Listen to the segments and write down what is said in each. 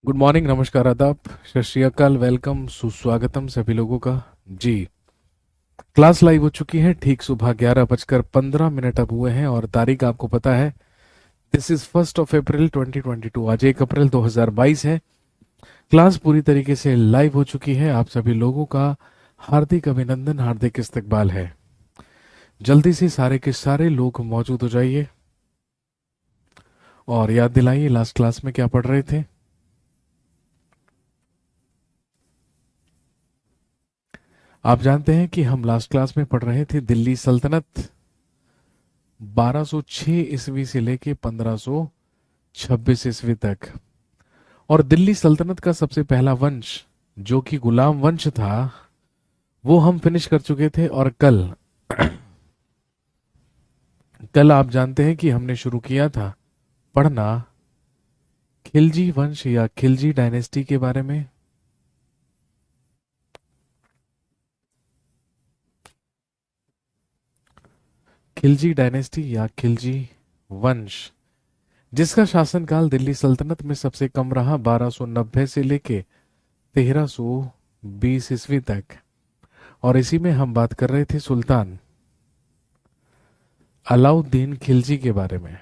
Good morning, नमस्कार, आदाब, सत श्री अकाल, वेलकम, सुस्वागतम सभी लोगों का। जी, क्लास लाइव हो चुकी है। ठीक सुबह 11:15 अब हुए हैं और तारीख आपको पता है। दिस इज 1 अप्रैल 2022। आज 1 अप्रैल 2022 है। क्लास पूरी तरीके से लाइव हो चुकी है। आप सभी लोगों का हार्दिक अभिनंदन, हार्दिक इस्तकबाल है। जल्दी से सारे के सारे लोग मौजूद हो जाइए और याद दिलाइए लास्ट क्लास में क्या पढ़ रहे थे। आप जानते हैं कि हम लास्ट क्लास में पढ़ रहे थे दिल्ली सल्तनत 1206 ईस्वी से लेके 1526 ईस्वी तक। और दिल्ली सल्तनत का सबसे पहला वंश जो कि गुलाम वंश था वो हम फिनिश कर चुके थे। और कल कल आप जानते हैं कि हमने शुरू किया था पढ़ना खिलजी वंश या खिलजी डायनेस्टी के बारे में। खिलजी डायनेस्टी या खिलजी वंश जिसका शासनकाल दिल्ली सल्तनत में सबसे कम रहा 1290 से लेके 1320 ईस्वी तक। और इसी में हम बात कर रहे थे सुल्तान अलाउद्दीन खिलजी के बारे में।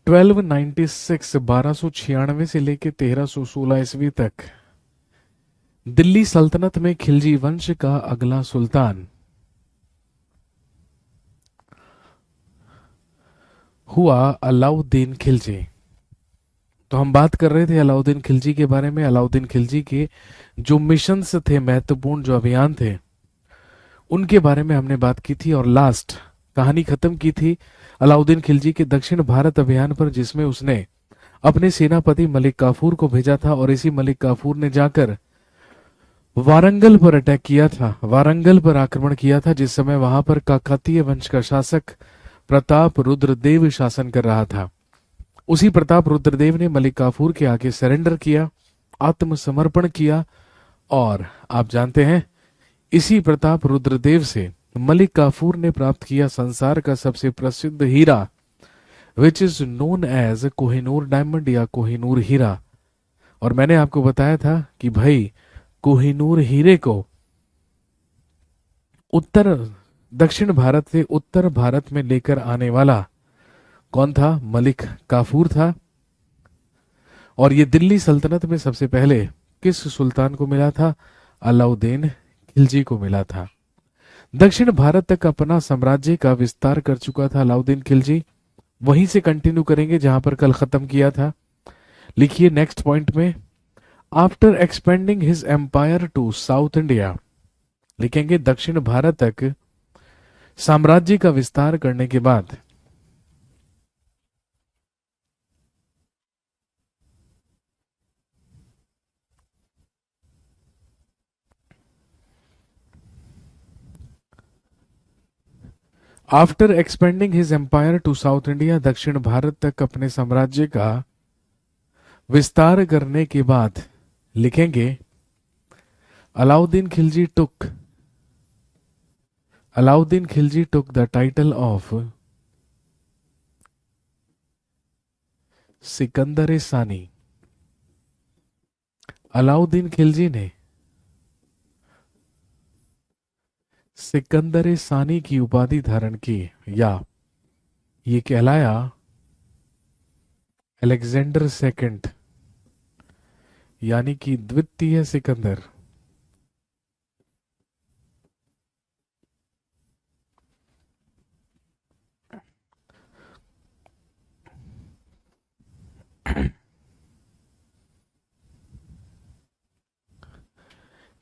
ट्वेल्व 1296 से लेके 1316 ईस्वी तक दिल्ली सल्तनत में खिलजी वंश का अगला सुल्तान हुआ अलाउद्दीन खिलजी। तो हम बात कर रहे थे अलाउद्दीन खिलजी के बारे में। अलाउद्दीन खिलजी के जो मिशंस थे, महत्वपूर्ण जो अभियान थे, उनके बारे में हमने बात की थी और लास्ट कहानी खत्म की थी अलाउद्दीन खिलजी के दक्षिण भारत अभियान पर, जिसमें उसने अपने सेनापति मलिक काफूर को भेजा था। और इसी मलिक काफूर ने जाकर वारंगल पर अटैक किया था, वारंगल पर आक्रमण किया था, जिस समय वहां पर काकतीय वंश का शासक प्रताप रुद्रदेव शासन कर रहा था। उसी प्रताप रुद्रदेव ने मलिक काफूर के आगे सरेंडर किया, आत्मसमर्पण किया। और आप जानते हैं इसी प्रताप रुद्रदेव से मलिक काफूर ने प्राप्त किया संसार का सबसे प्रसिद्ध हीरा, which is known as Kohinoor diamond या कोहिनूर हीरा। और मैंने आपको बताया था कि भाई कोहिनूर हीरे को उत्तर दक्षिण भारत से उत्तर भारत में लेकर आने वाला कौन था? मलिक काफूर था। और ये दिल्ली सल्तनत में सबसे पहले किस सुल्तान को मिला था? अलाउद्दीन खिलजी को मिला था। दक्षिण भारत तक अपना साम्राज्य का विस्तार कर चुका था अलाउद्दीन खिलजी। वहीं से कंटिन्यू करेंगे जहां पर कल खत्म किया था। लिखिए नेक्स्ट पॉइंट में, after expanding his empire to south India, लिखेंगे दक्षिण भारत तक साम्राज्य का विस्तार करने के बाद after expanding his empire to south India, दक्षिण भारत तक अपने साम्राज्य का विस्तार करने के बाद लिखेंगे Alauddin Khilji took the title of Sikandar सानी। अलाउद्दीन खिलजी ने सिकंदर सानी की उपाधि धारण की, या ये कहलाया अलेक्जेंडर सेकंड, यानी कि द्वितीय सिकंदर।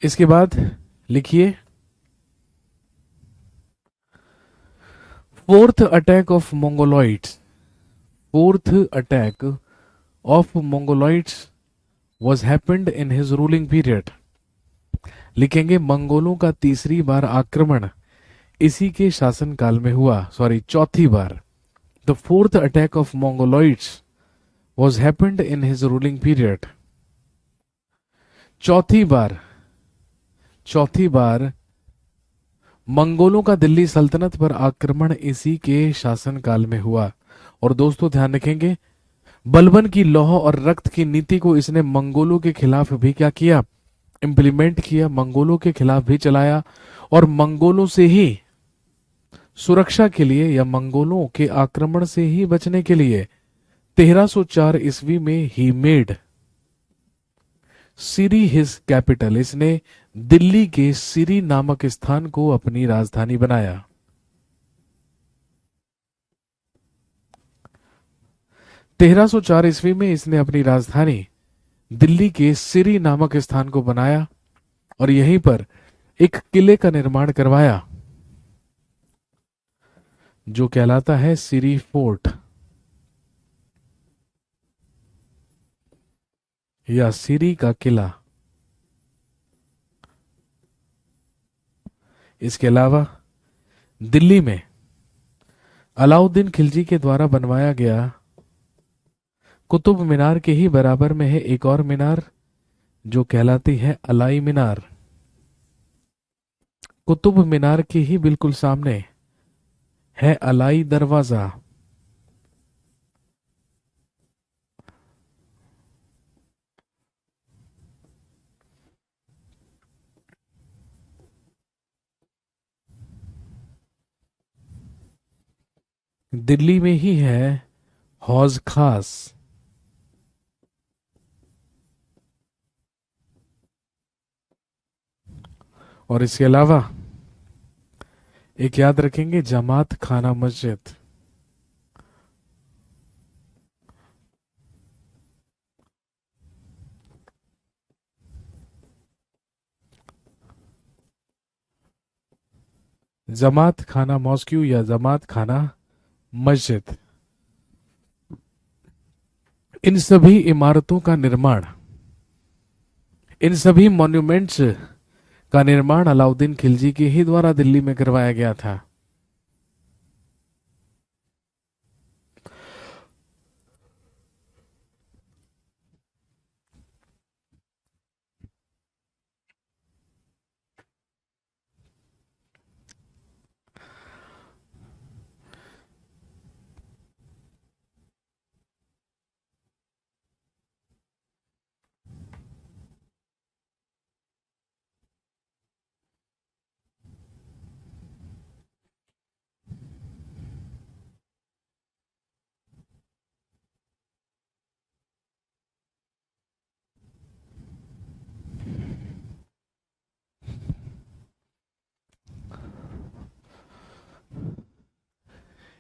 इसके बाद लिखिए fourth attack of mongoloids. Fourth attack of mongoloids was happened in his ruling period. लिखेंगे मंगोलों का तीसरी बार आक्रमण इसी के शासनकाल में हुआ, सॉरी चौथी बार। The fourth attack of mongoloids was happened in his ruling period. चौथी बार मंगोलों का दिल्ली सल्तनत पर आक्रमण इसी के शासनकाल में हुआ। और दोस्तों ध्यान रखेंगे, बलबन की लौह और रक्त की नीति को इसने मंगोलों के खिलाफ भी क्या किया, इंप्लीमेंट किया, मंगोलों के खिलाफ भी चलाया। और मंगोलों से ही सुरक्षा के लिए या मंगोलों के आक्रमण से ही बचने के लिए 1304 ईस्वी में ही मेड सिरी हिज कैपिटल, इसने दिल्ली के सिरी नामक स्थान को अपनी राजधानी बनाया। 1304 ईस्वी में इसने अपनी राजधानी दिल्ली के सिरी नामक स्थान को बनाया और यहीं पर एक किले का निर्माण करवाया जो कहलाता है सिरी फोर्ट या सिरी का किला। इसके अलावा दिल्ली में अलाउद्दीन खिलजी के द्वारा बनवाया गया कुतुब मीनार के ही बराबर में है एक और मीनार जो कहलाती है अलाई मीनार। कुतुब मीनार के ही बिल्कुल सामने है अलाई दरवाजा। दिल्ली में ही है हौज खास। और इसके अलावा एक याद रखेंगे, जमात खाना मस्जिद। जमात खाना मॉस्क्यू या जमात खाना मस्जिद, इन सभी इमारतों का निर्माण, इन सभी मॉन्यूमेंट्स का निर्माण अलाउद्दीन खिलजी के ही द्वारा दिल्ली में करवाया गया था।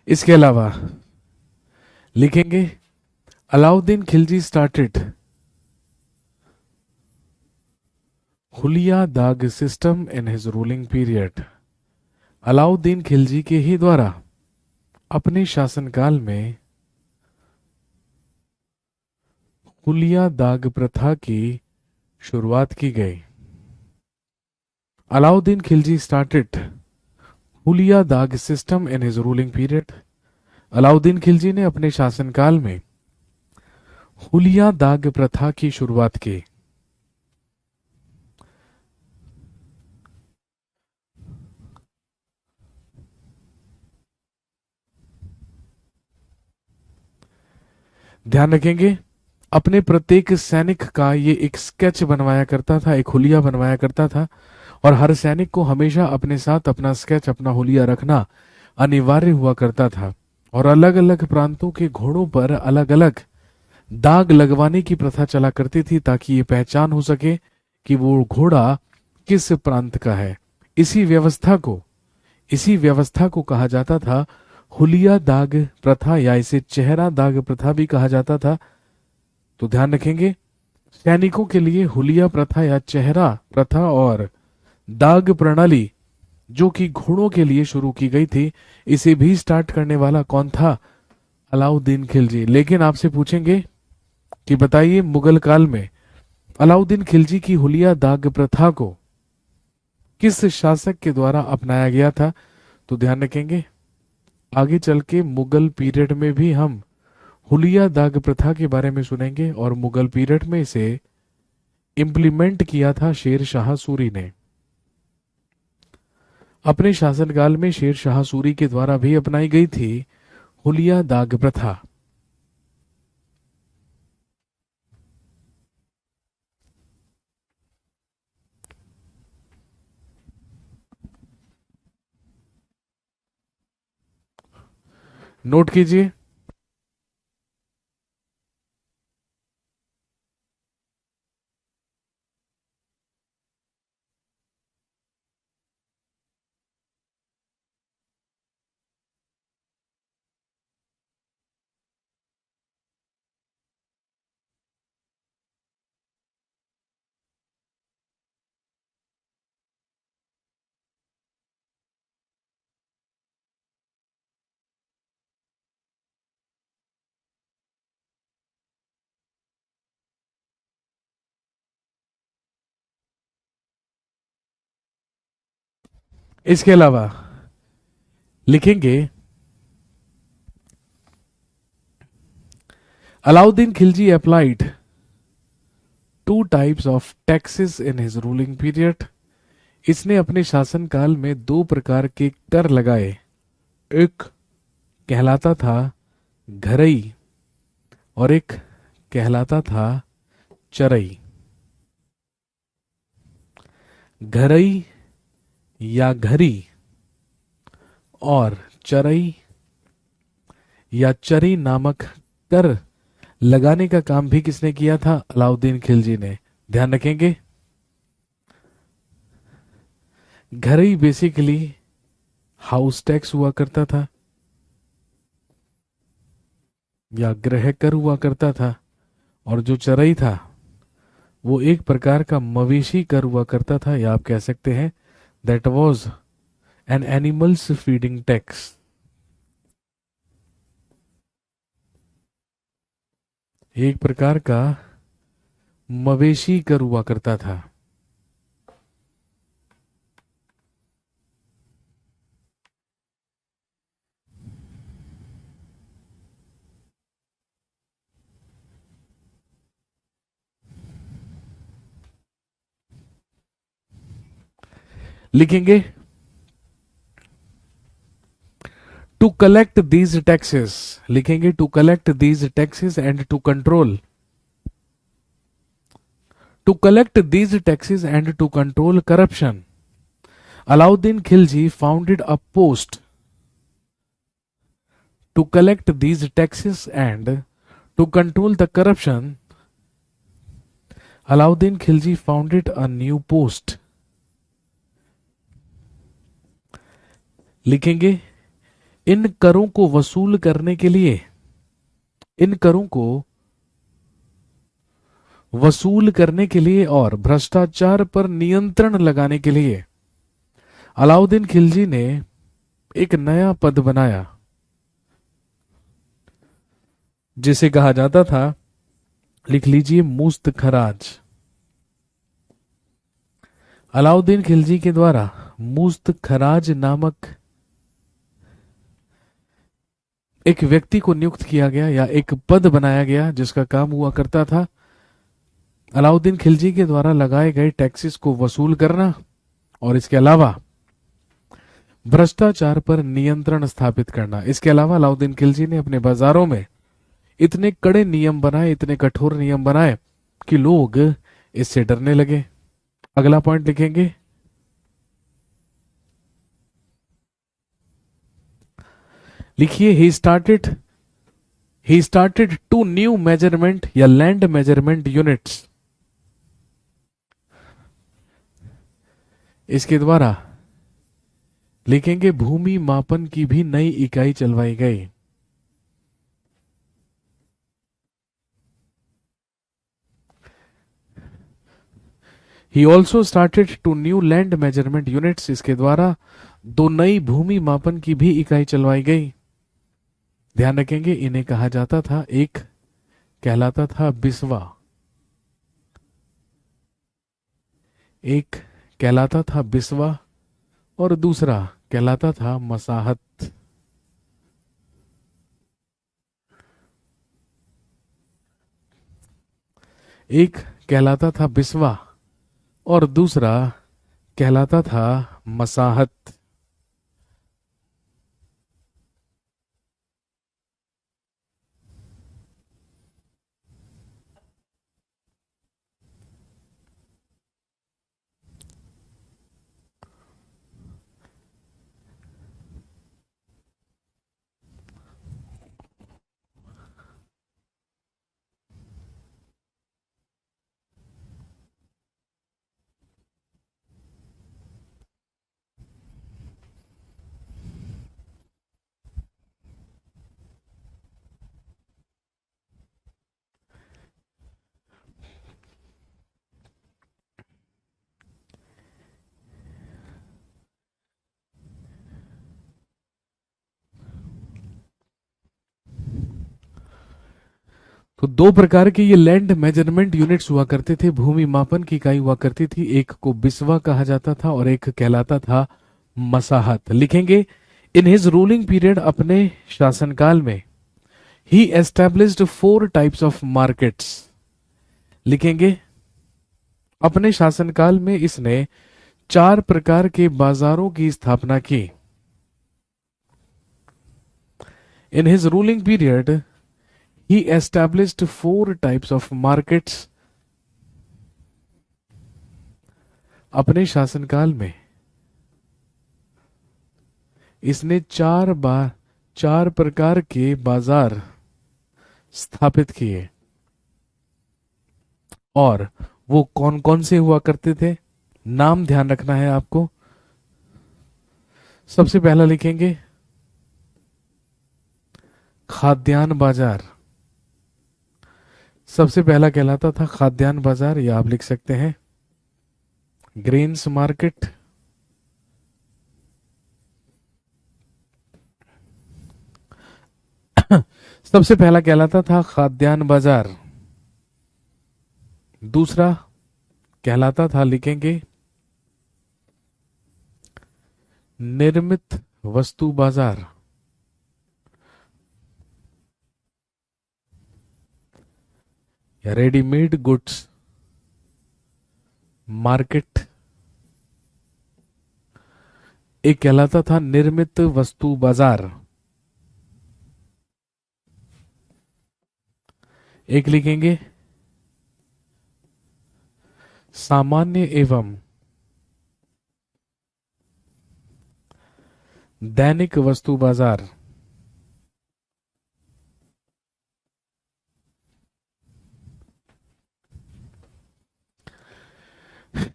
इसके अलावा लिखेंगे, अलाउद्दीन खिलजी स्टार्टेड हुलिया दाग system in his ruling period. Alauddin Khilji के ही द्वारा अपने शासनकाल में हुलिया दाग प्रथा की शुरुआत की गई। अलाउद्दीन खिलजी स्टार्टेड हुलिया दाग system in his ruling period. Alauddin Khilji ने अपने शासनकाल में हुलिया दाग प्रथा की शुरुआत की। ध्यान रखेंगे, अपने प्रत्येक सैनिक का ये एक स्केच बनवाया करता था, एक हुलिया बनवाया करता था और हर सैनिक को हमेशा अपने साथ अपना स्केच, अपना हुलिया रखना अनिवार्य हुआ करता था। और अलग अलग प्रांतों के घोड़ों पर अलग अलग दाग लगवाने की प्रथा चला करती थी ताकि ये पहचान हो सके कि वो घोड़ा किस प्रांत का है। इसी व्यवस्था को कहा जाता था हुलिया दाग प्रथा या इसे चेहरा दाग प्रथा भी कहा जाता था। तो ध्यान रखेंगे, सैनिकों के लिए हुलिया प्रथा या चेहरा प्रथा और दाग प्रणाली जो कि घोड़ों के लिए शुरू की गई थी, इसे भी स्टार्ट करने वाला कौन था? अलाउद्दीन खिलजी। लेकिन आपसे पूछेंगे कि बताइए मुगल काल में अलाउद्दीन खिलजी की हुलिया दाग प्रथा को किस शासक के द्वारा अपनाया गया था? तो ध्यान रखेंगे, आगे चल के मुगल पीरियड में भी हम हुलिया दाग प्रथा के बारे में सुनेंगे और मुगल पीरियड में इसे इम्प्लीमेंट किया था शेर शाह सूरी ने। अपने शासनकाल में शेर शाह सूरी के द्वारा भी अपनाई गई थी हुलिया दाग प्रथा। नोट कीजिए। इसके अलावा लिखेंगे Alauddin Khilji applied two types of taxes in his ruling period. इसने अपने शासनकाल में दो प्रकार के कर लगाए। एक कहलाता था घरई और एक कहलाता था चरई। घरई या घरी और चरई या चरी नामक कर लगाने का काम भी किसने किया था? अलाउद्दीन खिलजी ने। ध्यान रखेंगे, घरई बेसिकली हाउस टैक्स हुआ करता था या गृह कर हुआ करता था, और जो चरई था वो एक प्रकार का मवेशी कर हुआ करता था, या आप कह सकते हैं that was an animals feeding tax. एक प्रकार का मवेशी कर हुआ करता था। लिखेंगे टू कलेक्ट दीज टैक्सेस। लिखेंगे to collect these taxes and to control. To collect these taxes and to control corruption, Alauddin Khilji founded a post to collect these taxes and to control the corruption. Alauddin Khilji founded a new post. लिखेंगे इन करों को वसूल करने के लिए, इन करों को वसूल करने के लिए और भ्रष्टाचार पर नियंत्रण लगाने के लिए अलाउद्दीन खिलजी ने एक नया पद बनाया जिसे कहा जाता था, लिख लीजिए, मुस्त खराज। अलाउद्दीन खिलजी के द्वारा मुस्त खराज नामक एक व्यक्ति को नियुक्त किया गया या एक पद बनाया गया जिसका काम हुआ करता था अलाउद्दीन खिलजी के द्वारा लगाए गए टैक्सेस को वसूल करना और इसके अलावा भ्रष्टाचार पर नियंत्रण स्थापित करना। इसके अलावा अलाउद्दीन खिलजी ने अपने बाजारों में इतने कड़े नियम बनाए, इतने कठोर नियम बनाए कि लोग इससे डरने लगे। अगला पॉइंट लिखेंगे, लिखिए he started to new measurement या लैंड मेजरमेंट यूनिट्स। इसके द्वारा लिखेंगे भूमि मापन की भी नई इकाई चलवाई गई। He also started to new land measurement units. इसके द्वारा दो नई भूमि मापन की भी इकाई चलवाई गई। ध्यान रखेंगे, इन्हें कहा जाता था, एक कहलाता था बिस्वा, एक कहलाता था बिस्वा और दूसरा कहलाता था मसाहत। एक कहलाता था बिस्वा और दूसरा कहलाता था मसाहत। तो दो प्रकार के ये लैंड मेजरमेंट यूनिट्स हुआ करते थे, भूमि मापन की इकाई हुआ करती थी। एक को बिस्वा कहा जाता था और एक कहलाता था मसाहत। लिखेंगे इन हिज रूलिंग पीरियड, अपने शासनकाल में, ही एस्टेब्लिश्ड 4 टाइप्स ऑफ मार्केट्स। लिखेंगे अपने शासनकाल में इसने 4 प्रकार के बाजारों की स्थापना की। इन his ruling period he established 4 types of markets। अपने शासनकाल में इसने 4 प्रकार के बाजार स्थापित किए। और वो कौन कौन से हुआ करते थे, नाम ध्यान रखना है आपको। सबसे पहला लिखेंगे खाद्यान्न बाजार। सबसे पहला कहलाता था खाद्यान्न बाजार, या आप लिख सकते हैं ग्रेन्स मार्केट। सबसे पहला कहलाता था खाद्यान्न बाजार। दूसरा कहलाता था, लिखेंगे निर्मित वस्तु बाजार। या रेडीमेड गुड्स मार्केट। एक कहलाता था निर्मित वस्तु बाजार। एक लिखेंगे सामान्य एवं दैनिक वस्तु बाजार।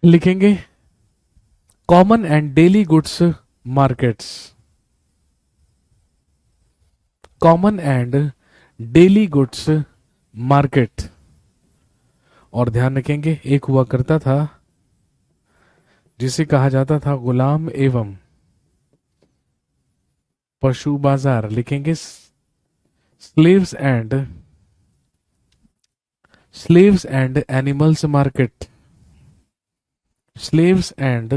लिखेंगे common and daily goods markets. Common and daily goods market. और ध्यान रखेंगे एक हुआ करता था जिसे कहा जाता था गुलाम एवं पशु बाजार। लिखेंगे slaves and animals market. Slaves and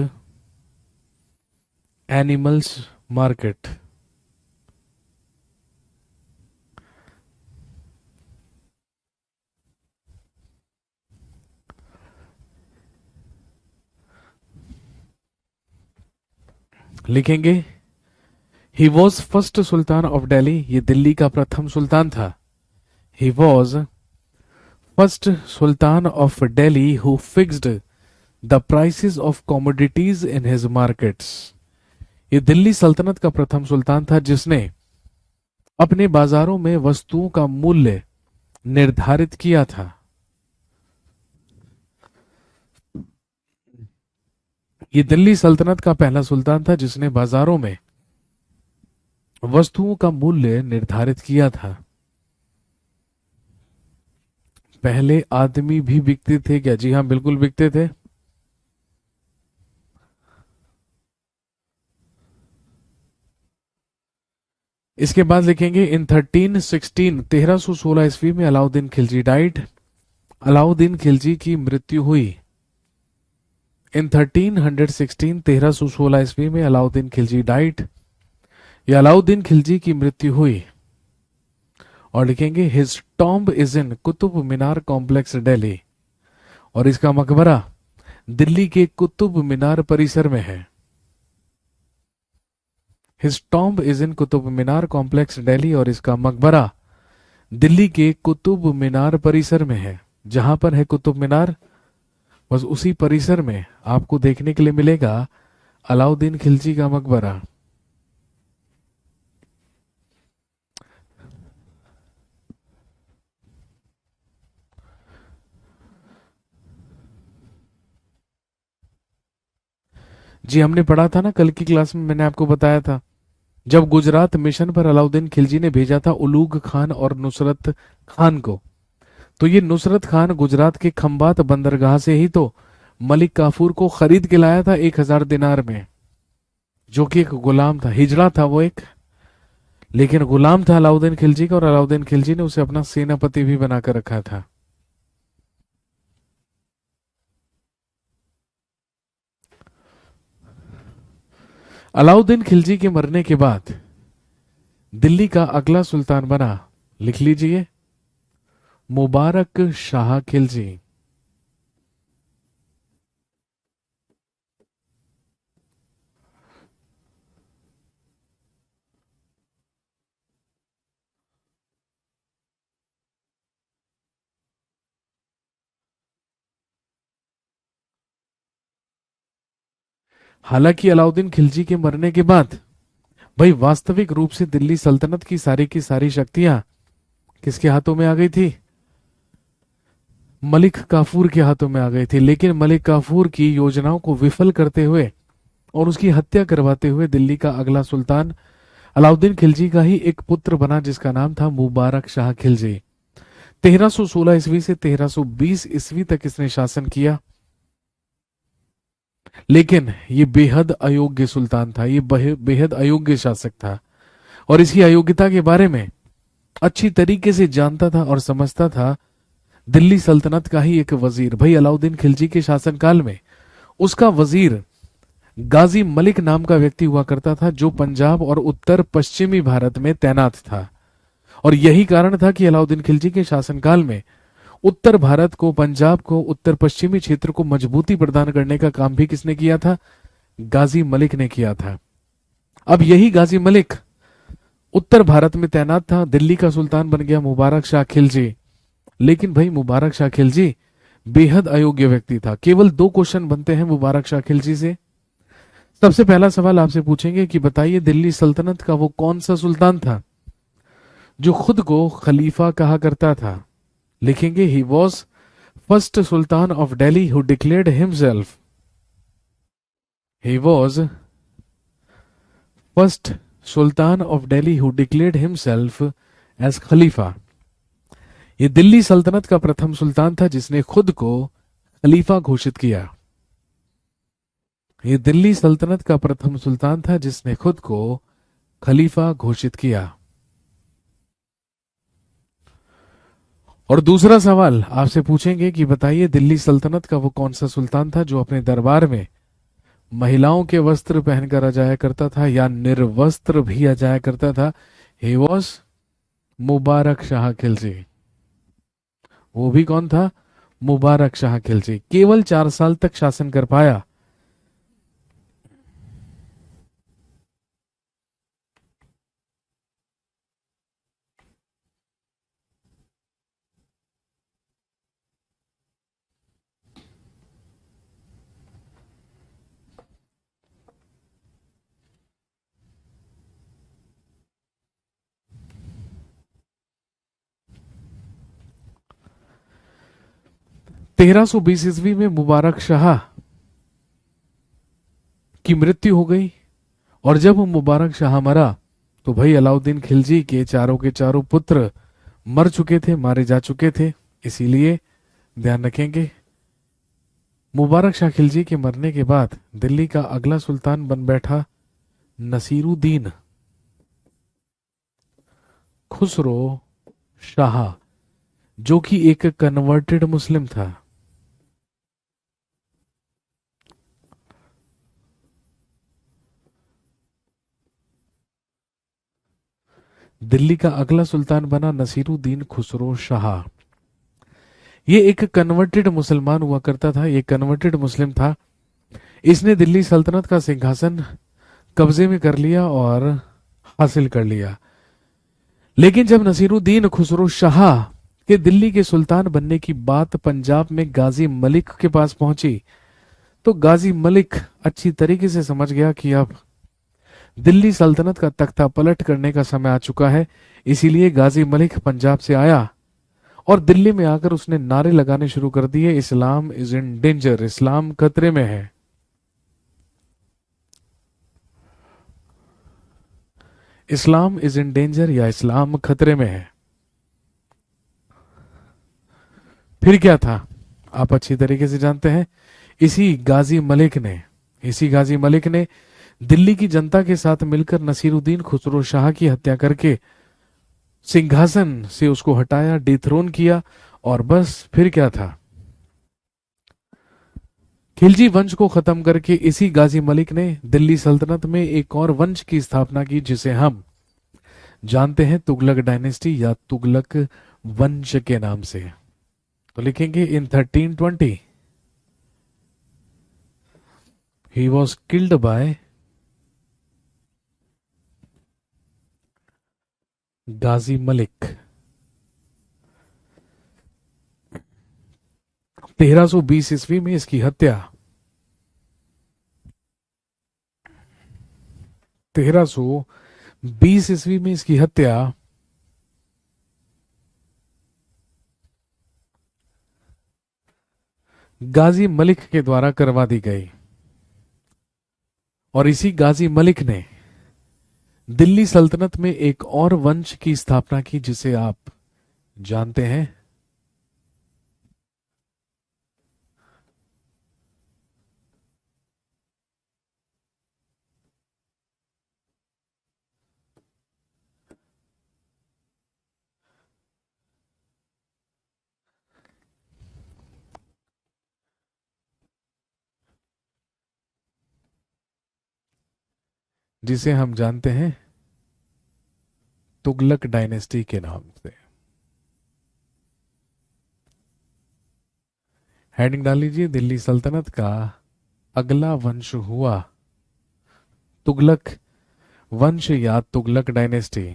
animals market. लिखेंगे he was first sultan of Delhi. ये दिल्ली का प्रथम सुल्तान था। He was first sultan of Delhi who fixed the prices of commodities in his markets. ये दिल्ली सल्तनत का प्रथम सुल्तान था जिसने अपने बाजारों में वस्तुओं का मूल्य निर्धारित किया था। ये दिल्ली सल्तनत का पहला सुल्तान था जिसने बाजारों में वस्तुओं का मूल्य निर्धारित किया था। पहले आदमी भी बिकते थे क्या? जी हां, बिल्कुल बिकते थे। इसके बाद लिखेंगे इन 1316 ईस्वी में अलाउद्दीन खिलजी डाइड। अलाउद्दीन खिलजी की मृत्यु हुई। इन 1316 ईस्वी में अलाउद्दीन खिलजी डाइड, या अलाउद्दीन खिलजी की मृत्यु हुई। और लिखेंगे his tomb is in Qutub Minar complex Delhi. और इसका मकबरा दिल्ली के कुतुब मीनार परिसर में है। His tomb is in Qutub Minar complex Delhi, और इसका मकबरा दिल्ली के कुतुब मीनार परिसर में है। जहां पर है कुतुब मीनार, बस उसी परिसर में आपको देखने के लिए मिलेगा अलाउद्दीन खिलजी का मकबरा। जी हमने पढ़ा था ना, कल की क्लास में मैंने आपको बताया था, जब गुजरात मिशन पर अलाउद्दीन खिलजी ने भेजा था उलूग खान और नुसरत खान को, तो ये नुसरत खान गुजरात के खंबात बंदरगाह से ही तो मलिक काफूर को खरीद के लाया था 1,000 दिनार में, जो कि एक गुलाम था, हिजड़ा था वो एक, लेकिन गुलाम था अलाउद्दीन खिलजी का, और अलाउद्दीन खिलजी ने उसे अपना सेनापति भी बनाकर रखा था। अलाउद्दीन खिलजी के मरने के बाद दिल्ली का अगला सुल्तान बना, लिख लीजिए, मुबारक शाह खिलजी। हालांकि अलाउद्दीन खिलजी के मरने के बाद भाई वास्तविक रूप से दिल्ली सल्तनत की सारी शक्तियां किसके हाथों में आ गई थी? मलिक काफूर के हाथों में आ गई थी। लेकिन मलिक काफूर की योजनाओं को विफल करते हुए और उसकी हत्या करवाते हुए दिल्ली का अगला सुल्तान अलाउद्दीन खिलजी का ही एक पुत्र बना, जिसका नाम था मुबारक शाह खिलजी। 1316 ईस्वी से 1320 ईस्वी तक इसने शासन किया। लेकिन ये बेहद अयोग्य सुल्तान था, ये बेहद अयोग्य शासक था, और इसकी अयोग्यता के बारे में अच्छी तरीके से जानता था और समझता था दिल्ली सल्तनत का ही एक वजीर। भाई अलाउद्दीन खिलजी के शासनकाल में उसका वजीर गाजी मलिक नाम का व्यक्ति हुआ करता था, जो पंजाब और उत्तर पश्चिमी भारत में तैनात था। और यही कारण था कि अलाउद्दीन खिलजी के शासनकाल में उत्तर भारत को, पंजाब को, उत्तर पश्चिमी क्षेत्र को मजबूती प्रदान करने का काम भी किसने किया था? गाजी मलिक ने किया था। अब यही गाजी मलिक उत्तर भारत में तैनात था, दिल्ली का सुल्तान बन गया मुबारक शाह खिलजी। लेकिन भाई मुबारक शाह खिलजी बेहद अयोग्य व्यक्ति था। केवल 2 क्वेश्चन बनते हैं मुबारक शाह खिलजी से। सबसे पहला सवाल आपसे पूछेंगे कि बताइए दिल्ली सल्तनत का वो कौन सा सुल्तान था जो खुद को खलीफा कहा करता था? लिखेंगे, he was first sultan of Delhi who declared himself, he was first sultan of Delhi who declared himself as खलीफा। ये दिल्ली सल्तनत का प्रथम सुल्तान था जिसने खुद को खलीफा घोषित किया। ये दिल्ली सल्तनत का प्रथम सुल्तान था जिसने खुद को खलीफा घोषित किया। और दूसरा सवाल आपसे पूछेंगे कि बताइए दिल्ली सल्तनत का वो कौन सा सुल्तान था जो अपने दरबार में महिलाओं के वस्त्र पहनकर आ जाया करता था या निर्वस्त्र भी आ जाया करता था? He was Mubarak Shah Khilji. वो भी कौन था? मुबारक शाह खिलजी। केवल 4 साल तक शासन कर पाया। तेरह सौ बीस ईस्वी में मुबारक शाह की मृत्यु हो गई, और जब मुबारक शाह मरा तो भाई अलाउद्दीन खिलजी के चारों पुत्र मर चुके थे, मारे जा चुके थे। इसीलिए ध्यान रखेंगे, मुबारक शाह खिलजी के मरने के बाद दिल्ली का अगला सुल्तान बन बैठा नसीरुद्दीन खुसरो शाह, जो कि एक कन्वर्टेड मुस्लिम था। दिल्ली का अगला सुल्तान बना नसीरुद्दीन खुसरो शाह। ये एक कन्वर्टेड मुसलमान हुआ करता था, ये कन्वर्टेड मुस्लिम था। इसने दिल्ली सल्तनत का सिंहासन कब्जे में कर लिया और हासिल कर लिया। लेकिन जब नसीरुद्दीन खुसरो शाह के दिल्ली के सुल्तान बनने की बात पंजाब में गाजी मलिक के पास पहुंची, तो गाजी मलिक अच्छी तरीके से समझ गया कि अब दिल्ली सल्तनत का तख्ता पलट करने का समय आ चुका है। इसीलिए गाजी मलिक पंजाब से आया और दिल्ली में आकर उसने नारे लगाने शुरू कर दिए, इस्लाम इज इन डेंजर, इस्लाम खतरे में है। इस्लाम इज इन डेंजर या इस्लाम खतरे में है। फिर क्या था, आप अच्छी तरीके से जानते हैं। इसी गाजी मलिक ने इसी गाजी मलिक ने दिल्ली की जनता के साथ मिलकर नसीरुद्दीन खुसरो शाह की हत्या करके सिंहासन से उसको हटाया, डिथ्रोन किया। और बस फिर क्या था, खिलजी वंश को खत्म करके इसी गाजी मलिक ने दिल्ली सल्तनत में एक और वंश की स्थापना की, जिसे हम जानते हैं तुगलक डायनेस्टी या तुगलक वंश के नाम से। तो लिखेंगे इन 1320 ही वॉज किल्ड बाय गाजी मलिक। 1320 ईस्वी में इसकी हत्या, 1320 ईस्वी में इसकी हत्या गाजी मलिक के द्वारा करवा दी गई। और इसी गाजी मलिक ने दिल्ली सल्तनत में एक और वंश की स्थापना की, जिसे आप जानते हैं जिसे हम जानते हैं तुगलक डायनेस्टी के नाम से। हेडिंग डाल लीजिए, दिल्ली सल्तनत का अगला वंश हुआ तुगलक वंश या तुगलक डायनेस्टी।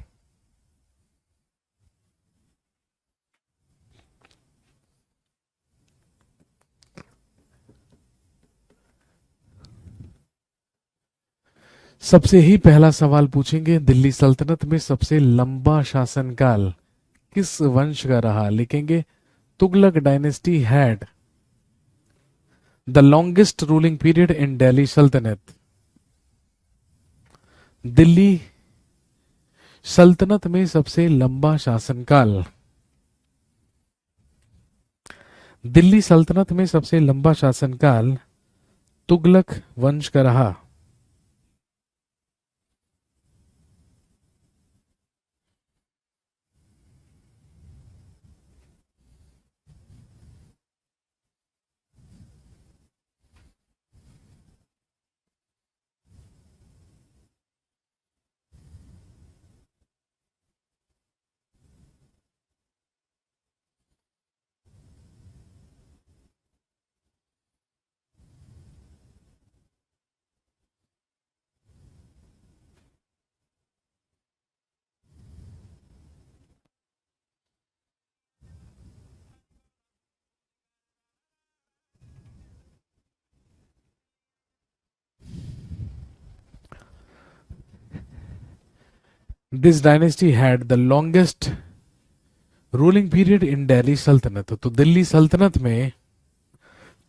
सबसे ही पहला सवाल पूछेंगे, दिल्ली सल्तनत में सबसे लंबा शासनकाल किस वंश का रहा? लिखेंगे Tughlaq dynasty had the longest ruling period in Delhi सल्तनत। दिल्ली सल्तनत में सबसे लंबा शासनकाल, दिल्ली सल्तनत में सबसे लंबा शासनकाल तुगलक वंश का रहा। This dynasty had the longest ruling period in Delhi सल्तनत। तो दिल्ली सल्तनत में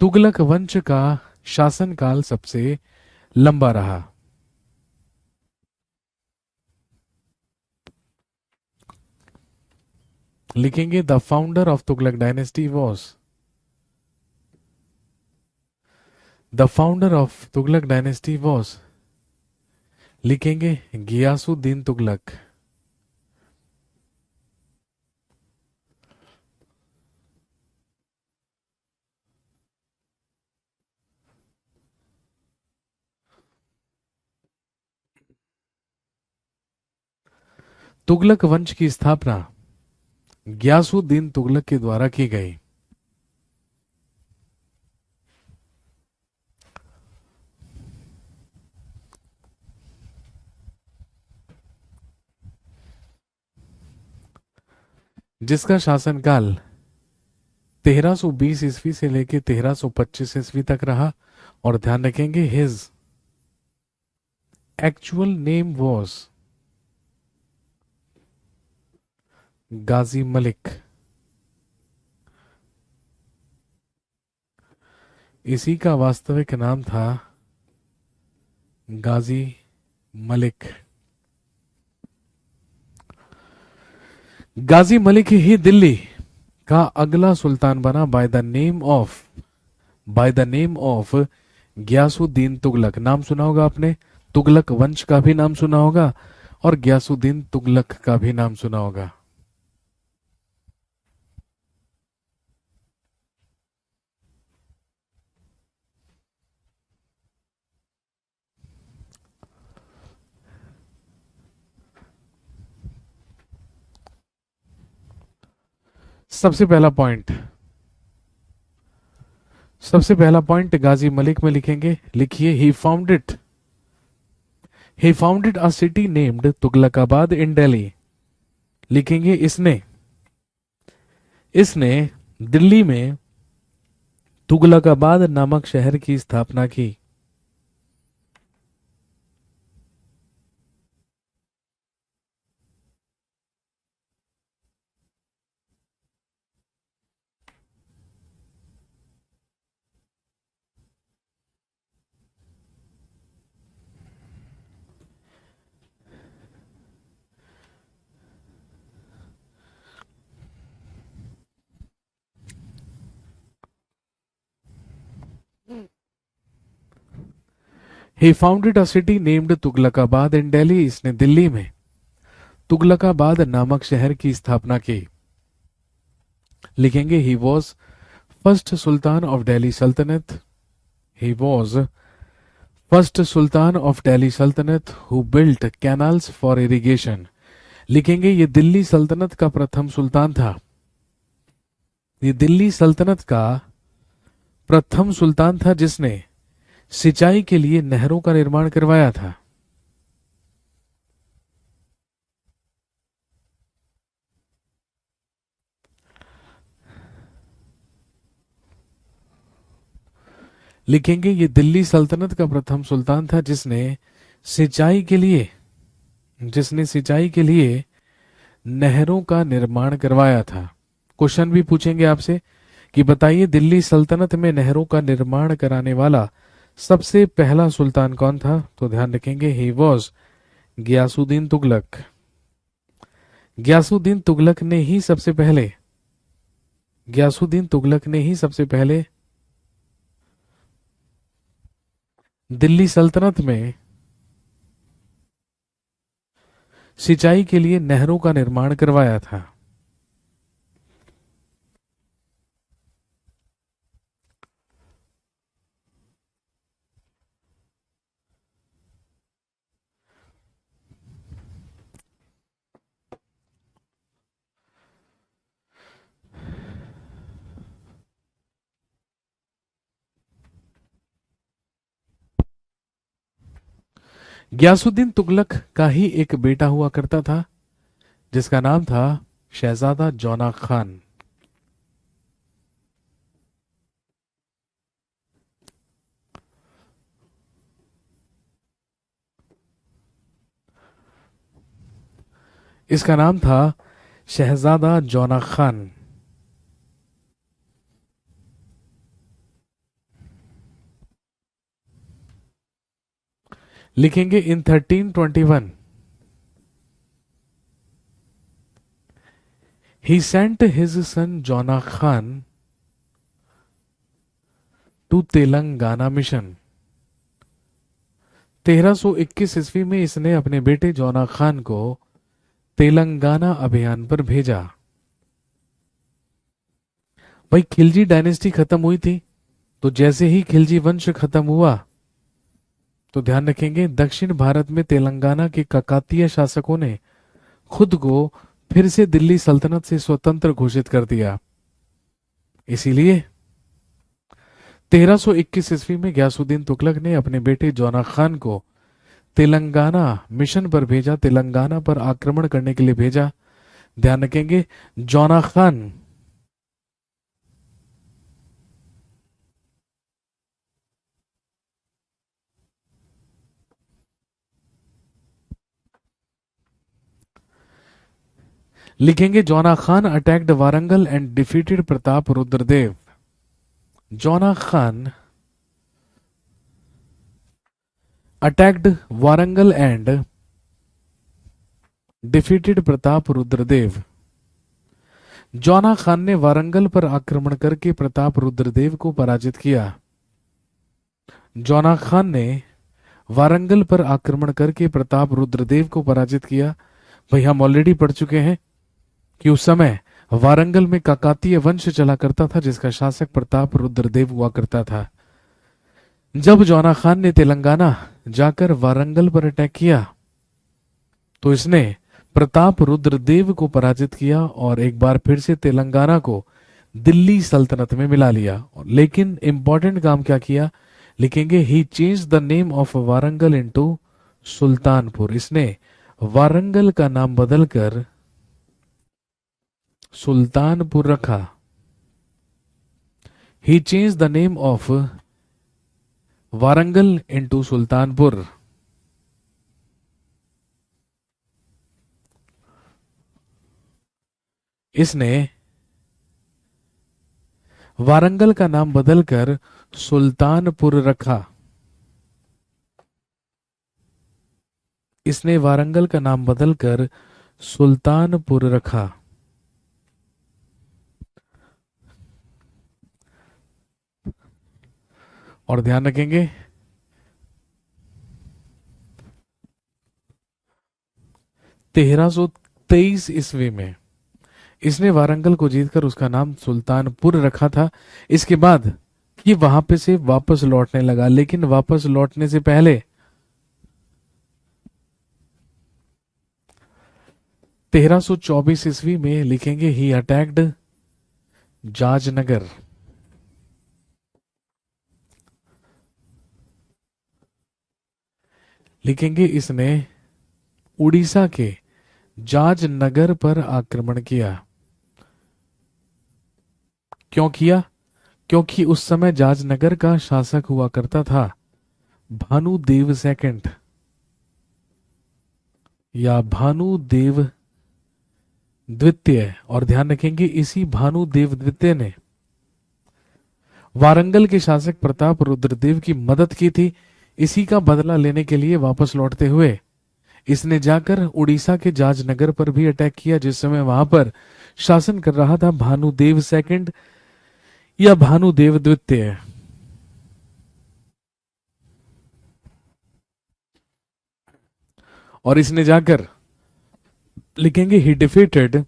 तुगलक वंश का शासनकाल सबसे लंबा रहा। लिखेंगे the founder of Tughlaq dynasty was the founder of Tughlaq dynasty was लिखेंगे गियासुद्दीन तुगलक। तुगलक वंश की स्थापना गियासुद्दीन तुगलक के द्वारा की गई। जिसका शासनकाल 1320 ईस्वी से लेकर 1325 ईस्वी तक रहा। और ध्यान रखेंगे हिज एक्चुअल नेम वॉज गाजी मलिक। इसी का वास्तविक नाम था गाजी मलिक। गाजी मलिक ही दिल्ली का अगला सुल्तान बना by the name of Ghiyasuddin Tughlaq. नाम सुना होगा आपने, तुगलक वंश का भी नाम सुना होगा और गयासुद्दीन तुगलक का भी नाम सुना होगा। सबसे पहला पॉइंट गाजी मलिक में लिखेंगे, लिखिए he founded a city named Tughlaqabad in Delhi. लिखेंगे इसने दिल्ली में तुगलकाबाद नामक शहर की स्थापना की। He founded a city named Tughlakabad in Delhi. इसने दिल्ली में तुगलकाबाद नामक शहर की स्थापना की। लिखेंगे he was first sultan of Delhi सल्तनत। He was first sultan of Delhi सल्तनत who built canals for irrigation. लिखेंगे ये दिल्ली सल्तनत का प्रथम सुल्तान था। ये दिल्ली सल्तनत का प्रथम सुल्तान था जिसने सिंचाई के लिए नहरों का निर्माण करवाया था। लिखेंगे ये दिल्ली सल्तनत का प्रथम सुल्तान था जिसने सिंचाई के लिए नहरों का निर्माण करवाया था। क्वेश्चन भी पूछेंगे आपसे कि बताइए दिल्ली सल्तनत में नहरों का निर्माण कराने वाला सबसे पहला सुल्तान कौन था? तो ध्यान रखेंगे ही वॉज गयासुद्दीन तुगलक। गयासुद्दीन तुगलक ने ही सबसे पहले दिल्ली सल्तनत में सिंचाई के लिए नहरों का निर्माण करवाया था। गयासुद्दीन तुगलक का ही एक बेटा हुआ करता था जिसका नाम था शहजादा जौना खान। इसका नाम था शहजादा जौना खान। लिखेंगे इन 1321 he sent his son जौना खान टू तेलंगाना मिशन। 1321 ईस्वी में इसने अपने बेटे जौना खान को तेलंगाना अभियान पर भेजा। भाई खिलजी डायनेस्टी खत्म हुई थी, तो जैसे ही खिलजी वंश खत्म हुआ तो ध्यान रखेंगे दक्षिण भारत में तेलंगाना के काकातीय शासकों ने खुद को फिर से दिल्ली सल्तनत से स्वतंत्र घोषित कर दिया। इसीलिए 1321 ईस्वी में गयासुद्दीन तुगलक ने अपने बेटे जौना खान को तेलंगाना मिशन पर भेजा, तेलंगाना पर आक्रमण करने के लिए भेजा, ध्यान रखेंगे, जौना खान। लिखेंगे Jauna Khan attacked Warangal and defeated Pratap Rudradev. Jauna Khan attacked Warangal and defeated Pratap Rudradev. Jauna Khan ने वारंगल पर आक्रमण करके प्रताप रुद्रदेव को पराजित किया। जौना खान ने वारंगल पर आक्रमण करके प्रताप रुद्रदेव को पराजित किया। भाई हम ऑलरेडी पढ़ चुके हैं कि उस समय वारंगल में काकातीय वंश चला करता था जिसका शासक प्रताप रुद्रदेव हुआ करता था। जब जौना खान ने तेलंगाना जाकर वारंगल पर अटैक किया तो इसने प्रताप रुद्रदेव को पराजित किया और एक बार फिर से तेलंगाना को दिल्ली सल्तनत में मिला लिया। लेकिन इंपॉर्टेंट काम क्या किया, लिखेंगे he change the name of Warangal into Sultanpur. इसने वारंगल का नाम बदलकर सुल्तानपुर रखा। He change the name of Warangal into Sultanpur. इसने वारंगल का नाम बदलकर सुल्तानपुर रखा। इसने वारंगल का नाम बदलकर सुल्तानपुर रखा। और ध्यान रखेंगे 1323 ईस्वी में इसने वारंगल को जीतकर उसका नाम सुल्तानपुर रखा था। इसके बाद ये वहां पे से वापस लौटने लगा, लेकिन वापस लौटने से पहले 1324 ईस्वी में लिखेंगे ही अटैक्ड जाजनगर। लिखेंगे इसने उड़ीसा के जाजनगर पर आक्रमण किया। क्यों किया? क्योंकि उस समय जाजनगर का शासक हुआ करता था भानुदेव सेकंड या भानुदेव द्वितीय। और ध्यान रखेंगे इसी भानुदेव द्वितीय ने वारंगल के शासक प्रताप रुद्रदेव की मदद की थी। इसी का बदला लेने के लिए वापस लौटते हुए इसने जाकर उड़ीसा के जाजनगर पर भी अटैक किया, जिस समय वहां पर शासन कर रहा था भानुदेव सेकंड या भानुदेव द्वितीय। और इसने जाकर लिखेंगे ही defeated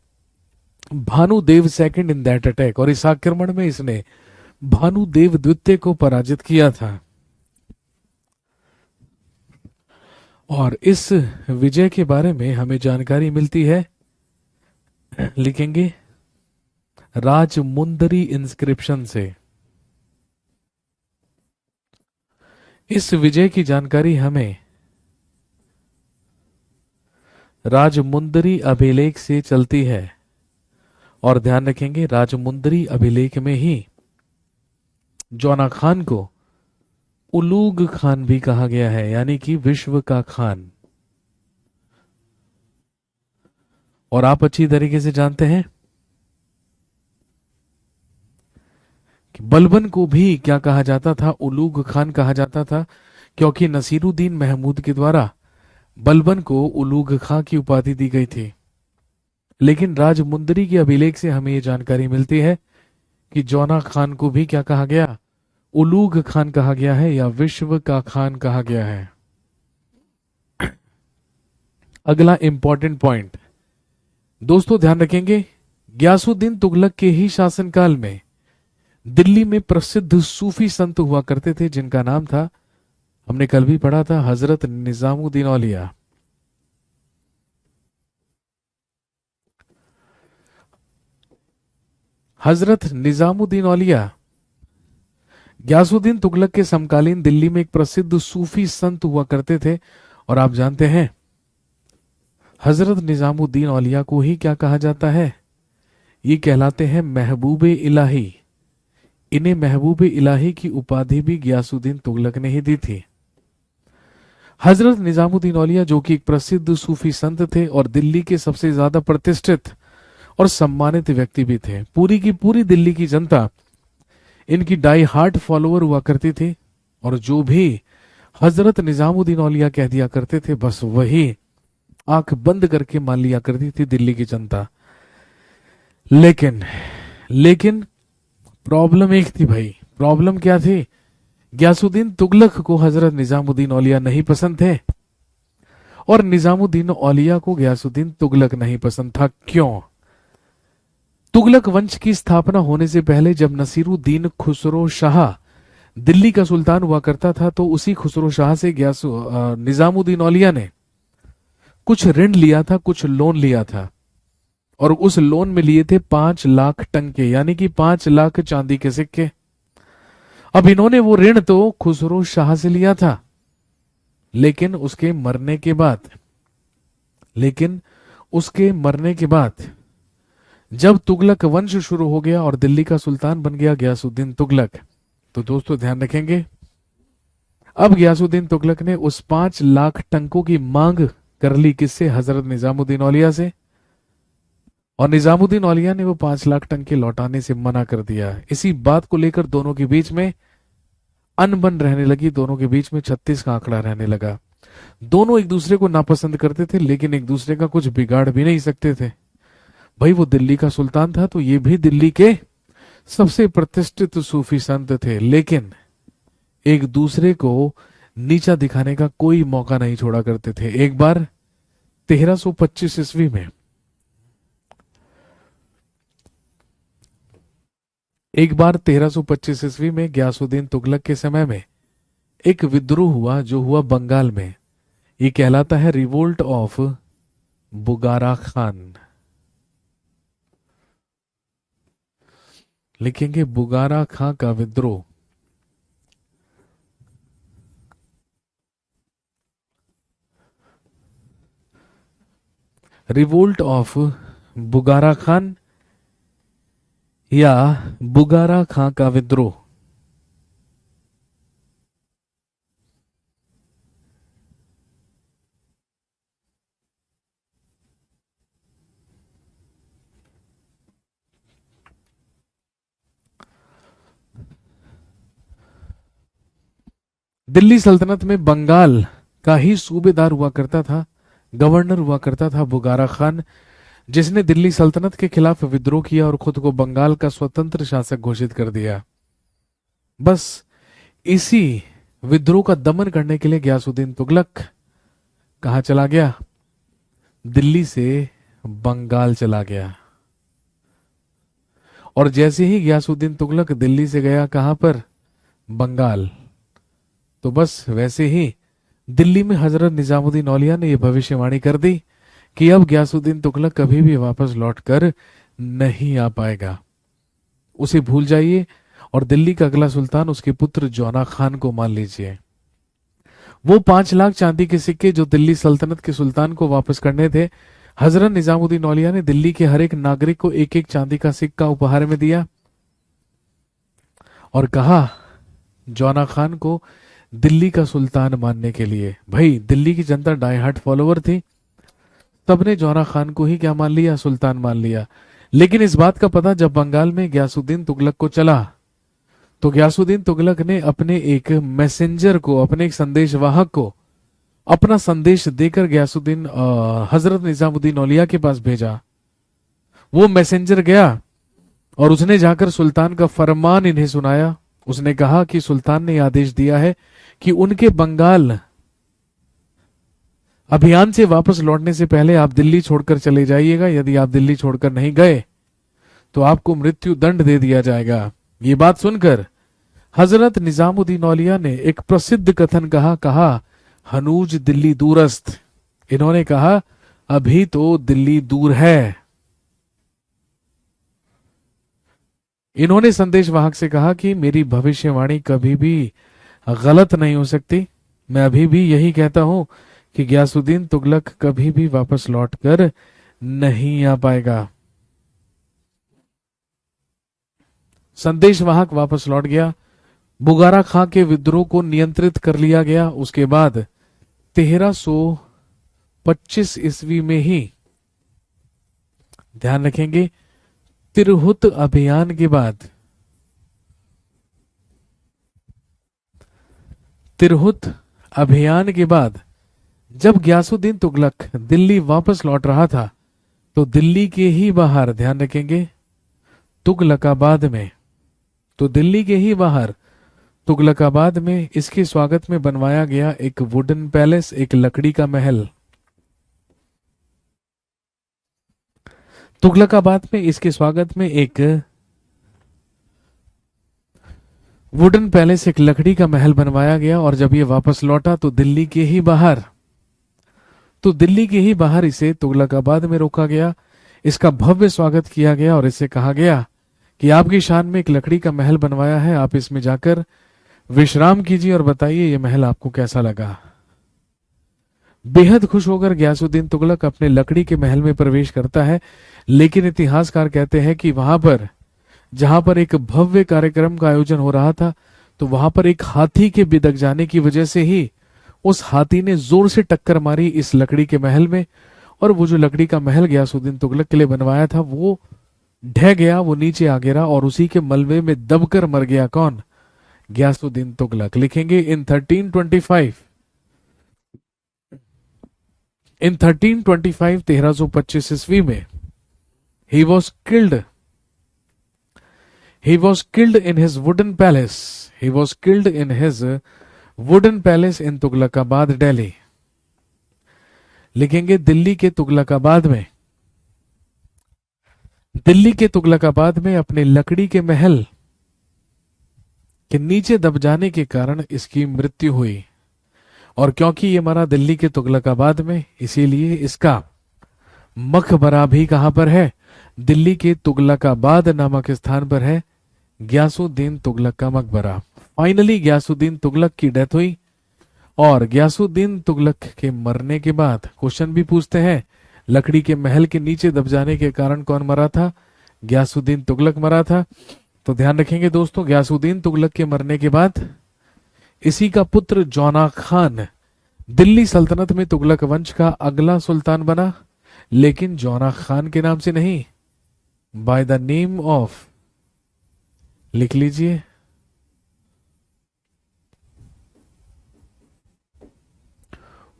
Bhanudeva second in that attack. और इस आक्रमण में इसने भानुदेव द्वितीय को पराजित किया था। और इस विजय के बारे में हमें जानकारी मिलती है, लिखेंगे राजमुंदरी इंस्क्रिप्शन से। इस विजय की जानकारी हमें राजमुंदरी अभिलेख से चलती है। और ध्यान रखेंगे राजमुंदरी अभिलेख में ही जौना खान को उलूग खान भी कहा गया है, यानी कि विश्व का खान। और आप अच्छी तरीके से जानते हैं कि बलबन को भी क्या कहा जाता था, उलूग खान कहा जाता था, क्योंकि नसीरुद्दीन महमूद के द्वारा बलबन को उलूग खां की उपाधि दी गई थी। लेकिन राजमुंदरी के अभिलेख से हमें यह जानकारी मिलती है कि जौना खान को भी क्या कहा गया, उलूग खान कहा गया है या विश्व का खान कहा गया है। अगला इंपॉर्टेंट पॉइंट दोस्तों ध्यान रखेंगे, गयासुद्दीन तुगलक के ही शासनकाल में दिल्ली में प्रसिद्ध सूफी संत हुआ करते थे जिनका नाम था, हमने कल भी पढ़ा था, हजरत निजामुद्दीन औलिया। हजरत निजामुद्दीन औलिया गयासुद्दीन तुगलक के समकालीन दिल्ली में एक प्रसिद्ध सूफी संत हुआ करते थे। और आप जानते हैं हजरत निजामुद्दीन औलिया को ही क्या कहा जाता है? ये कहलाते हैं महबूब इलाही। इन्हें महबूब इलाही की उपाधि भी गयासुद्दीन तुगलक ने ही दी थी। हजरत निजामुद्दीन औलिया जो कि एक प्रसिद्ध सूफी संत थे और दिल्ली के सबसे ज्यादा प्रतिष्ठित और सम्मानित व्यक्ति भी थे। पूरी की पूरी दिल्ली की जनता इनकी डाई हार्ट फॉलोअर हुआ करती थी और जो भी हजरत निजामुद्दीन औलिया कह दिया करते थे बस वही आंख बंद करके मान लिया करती थी दिल्ली की जनता। लेकिन लेकिन प्रॉब्लम एक थी भाई। प्रॉब्लम क्या थी? गयासुद्दीन तुगलक को हजरत निजामुद्दीन औलिया नहीं पसंद थे और निजामुद्दीन औलिया को गयासुद्दीन तुगलक नहीं पसंद था। क्यों? तुगलक वंश की स्थापना होने से पहले जब नसीरुद्दीन खुसरो शाह दिल्ली का सुल्तान हुआ करता था तो उसी खुसरो शाह से निजामुद्दीन औलिया ने कुछ ऋण लिया था, कुछ लोन लिया था और उस लोन में लिए थे 5 लाख टंके यानी कि 5 लाख चांदी के सिक्के। अब इन्होंने वो ऋण तो खुसरो शाह से लिया था लेकिन उसके मरने के बाद जब तुगलक वंश शुरू हो गया और दिल्ली का सुल्तान बन गया गयासुद्दीन तुगलक, तो दोस्तों ध्यान रखेंगे अब गयासुद्दीन तुगलक ने उस 5 लाख टंकों की मांग कर ली किससे? हजरत निजामुद्दीन औलिया से। और निजामुद्दीन औलिया ने वो 5 लाख टंके लौटाने से मना कर दिया। इसी बात को लेकर दोनों के बीच में अनबन रहने लगी, दोनों के बीच में 36 का आंकड़ा रहने लगा। दोनों एक दूसरे को नापसंद करते थे लेकिन एक दूसरे का कुछ बिगाड़ भी नहीं सकते थे। भाई वो दिल्ली का सुल्तान था तो ये भी दिल्ली के सबसे प्रतिष्ठित सूफी संत थे, लेकिन एक दूसरे को नीचा दिखाने का कोई मौका नहीं छोड़ा करते थे। एक बार 1325 ईस्वी में गयासुद्दीन तुगलक के समय में एक विद्रोह हुआ जो हुआ बंगाल में। ये कहलाता है रिवोल्ट ऑफ बुगारा खान। लिखेंगे बुगारा खां का विद्रोह। रिवोल्ट ऑफ बुगारा खान या बुगारा खां का विद्रोह। दिल्ली सल्तनत में बंगाल का ही सूबेदार हुआ करता था, गवर्नर हुआ करता था बुगारा खान, जिसने दिल्ली सल्तनत के खिलाफ विद्रोह किया और खुद को बंगाल का स्वतंत्र शासक घोषित कर दिया। बस इसी विद्रोह का दमन करने के लिए गयासुद्दीन तुगलक कहां चला गया? दिल्ली से बंगाल चला गया। और जैसे ही गयासुद्दीन तुगलक दिल्ली से गया कहां पर? बंगाल, तो बस वैसे ही दिल्ली में हजरत निजामुद्दीन औलिया ने यह भविष्यवाणी कर दी कि अब गयासुद्दीन तुगलक कभी भी वापस लौटकर नहीं आ पाएगा, उसे भूल जाइए और दिल्ली का अगला सुल्तान उसके पुत्र जौना खान को मान लीजिए। वो 5 लाख चांदी के सिक्के जो दिल्ली सल्तनत के सुल्तान को वापस करने थे, हजरत निजामुद्दीन औलिया ने दिल्ली के हर एक नागरिक को एक एक चांदी का सिक्का उपहार में दिया और कहा जौना खान को दिल्ली का सुल्तान मानने के लिए। भाई दिल्ली की जनता डाई हार्ट फॉलोअर थी, सबने जौना खान को ही क्या मान लिया? सुल्तान मान लिया। लेकिन इस बात का पता जब बंगाल में गयासुद्दीन तुगलक को चला तो गयासुद्दीन तुगलक ने अपने एक मैसेंजर को, अपने एक संदेशवाहक को अपना संदेश देकर गयासुद्दीन हजरत निजामुद्दीन औलिया के पास भेजा। वो मैसेंजर गया और उसने जाकर सुल्तान का फरमान इन्हें सुनाया। उसने कहा कि सुल्तान ने आदेश दिया है कि उनके बंगाल अभियान से वापस लौटने से पहले आप दिल्ली छोड़कर चले जाइएगा। यदि आप दिल्ली छोड़कर नहीं गए तो आपको मृत्यु दंड दे दिया जाएगा। ये बात सुनकर हजरत निजामुद्दीन औलिया ने एक प्रसिद्ध कथन कहा हनूज दिल्ली दूरस्थ। इन्होंने कहा अभी तो दिल्ली दूर है। इन्होंने संदेशवाहक से कहा कि मेरी भविष्यवाणी कभी भी गलत नहीं हो सकती। मैं अभी भी यही कहता हूं कि गयासुद्दीन तुगलक कभी भी वापस लौटकर नहीं आ पाएगा। संदेशवाहक वापस लौट गया, बुगारा खां के विद्रोह को नियंत्रित कर लिया गया। उसके बाद 1325 ईस्वी में ही, ध्यान रखेंगे, तिरहुत अभियान के बाद, तिरहुत अभियान के बाद जब गयासुद्दीन तुगलक दिल्ली वापस लौट रहा था, तो दिल्ली के ही बाहर, ध्यान रखेंगे, तुगलकाबाद में, तो दिल्ली के ही बाहर तुगलकाबाद में इसके स्वागत में बनवाया गया एक वुडन पैलेस, एक लकड़ी का महल। तुगलकाबाद में इसके स्वागत में एक वुडन पैलेस, एक लकड़ी का महल बनवाया गया। और जब ये वापस लौटा तो दिल्ली के ही बाहर, तो दिल्ली के ही बाहर इसे तुगलकाबाद में रोका गया, इसका भव्य स्वागत किया गया और इससे कहा गया कि आपकी शान में एक लकड़ी का महल बनवाया है, आप इसमें जाकर विश्राम कीजिए और बताइए ये महल आपको कैसा लगा। बेहद खुश होकर गयासुद्दीन तुगलक अपने लकड़ी के महल में प्रवेश करता है, लेकिन इतिहासकार कहते हैं कि वहां पर, जहां पर एक भव्य कार्यक्रम का आयोजन हो रहा था, तो वहां पर एक हाथी के बिदक जाने की वजह से ही उस हाथी ने जोर से टक्कर मारी इस लकड़ी के महल में, और वो जो लकड़ी का महल गयासुद्दीन तुगलक के लिए बनवाया था वो ढह गया, वो नीचे आ गिरा और उसी के मलबे में दबकर मर गया। कौन? गयासुद्दीन तुगलक। लिखेंगे इन 1325, इन 1325, 1325 ईस्वी में he was killed, he was killed in his wooden palace, he was killed in his wooden palace in Tughlakabad, Delhi. लिखेंगे दिल्ली के तुगलकाबाद में, दिल्ली के तुगलकाबाद में अपने लकड़ी के महल के नीचे दब जाने के कारण इसकी मृत्यु हुई। और क्योंकि ये मरा दिल्ली के तुगलकाबाद में, इसीलिए इसका मकबरा भी कहां पर है? दिल्ली के तुगलकाबाद नामक स्थान पर है गयासुद्दीन तुगलक का मकबरा। फाइनली गयासुद्दीन तुगलक की डेथ हुई, और गयासुद्दीन तुगलक के मरने के बाद क्वेश्चन भी पूछते हैं, लकड़ी के महल के नीचे दब जाने के कारण कौन मरा था? गयासुद्दीन तुगलक मरा था। तो ध्यान रखेंगे दोस्तों, गयासुद्दीन तुगलक के मरने के बाद इसी का पुत्र जौना खान दिल्ली सल्तनत में तुगलक वंश का अगला सुल्तान बना, लेकिन जौना खान के नाम से नहीं, बाय द नेम ऑफ, लिख लीजिए,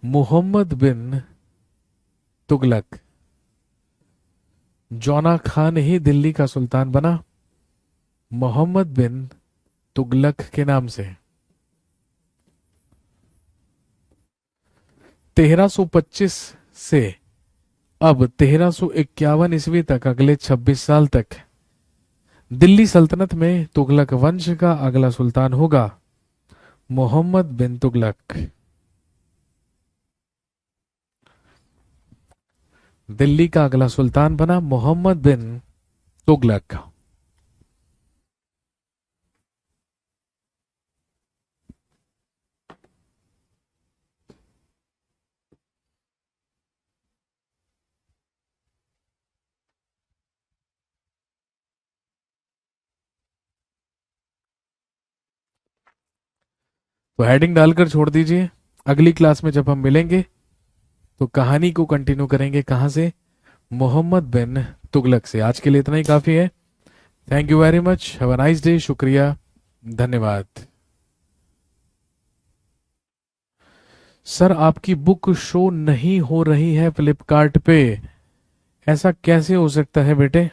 मोहम्मद बिन तुगलक। जौना खान ही दिल्ली का सुल्तान बना मोहम्मद बिन तुगलक के नाम से। 1325 से अब 1351 ईस्वी तक, अगले 26 साल तक दिल्ली सल्तनत में तुगलक वंश का अगला सुल्तान होगा मोहम्मद बिन तुगलक। दिल्ली का अगला सुल्तान बना मोहम्मद बिन तुगलक। तो हेडिंग डालकर छोड़ दीजिए, अगली क्लास में जब हम मिलेंगे तो कहानी को कंटिन्यू करेंगे। कहां से? मोहम्मद बिन तुगलक से। आज के लिए इतना ही काफी है। Thank you very much, have a nice day, शुक्रिया, धन्यवाद। सर आपकी बुक शो नहीं हो रही है फ्लिपकार्ट पे, ऐसा कैसे हो सकता है बेटे?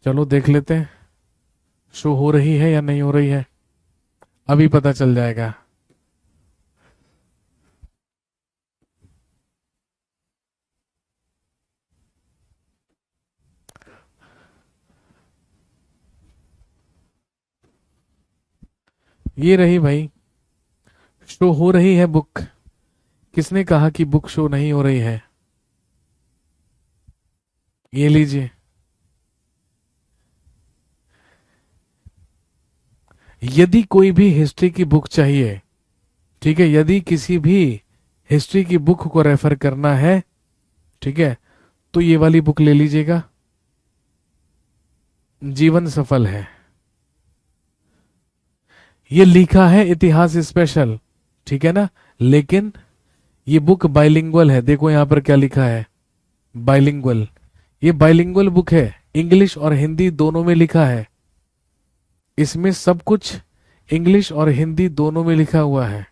चलो देख लेते हैं शो हो रही है या नहीं हो रही है, अभी पता चल जाएगा। ये रही भाई, शो हो रही है बुक। किसने कहा कि बुक शो नहीं हो रही है? ये लीजिए, यदि कोई भी हिस्ट्री की बुक चाहिए, ठीक है, यदि किसी भी हिस्ट्री की बुक को रेफर करना है, ठीक है, तो ये वाली बुक ले लीजिएगा, जीवन सफल है। ये लिखा है इतिहास स्पेशल, ठीक है ना, लेकिन ये बुक बाइलिंगुअल है। देखो यहां पर क्या लिखा है, बाइलिंगुअल। ये बाइलिंगुअल बुक है, इंग्लिश और हिंदी दोनों में लिखा है। इसमें सब कुछ इंग्लिश और हिंदी दोनों में लिखा हुआ है।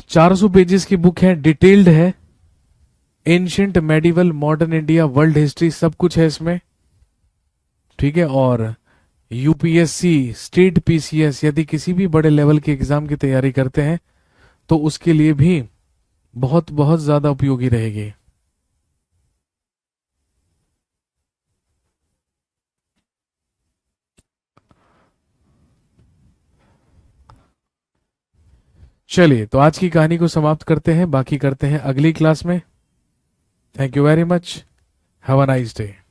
चार सौ पेजेस की बुक है, डिटेल्ड है, ancient, medieval, modern India, world history सब कुछ है इसमें, ठीक है। और यूपीएससी, स्टेट पीसीएस, यदि किसी भी बड़े लेवल के एग्जाम की तैयारी करते हैं तो उसके लिए भी बहुत बहुत ज्यादा उपयोगी रहेगी। चलिए, तो आज की कहानी को समाप्त करते हैं, बाकी करते हैं अगली क्लास में। Thank you very much, have a nice day.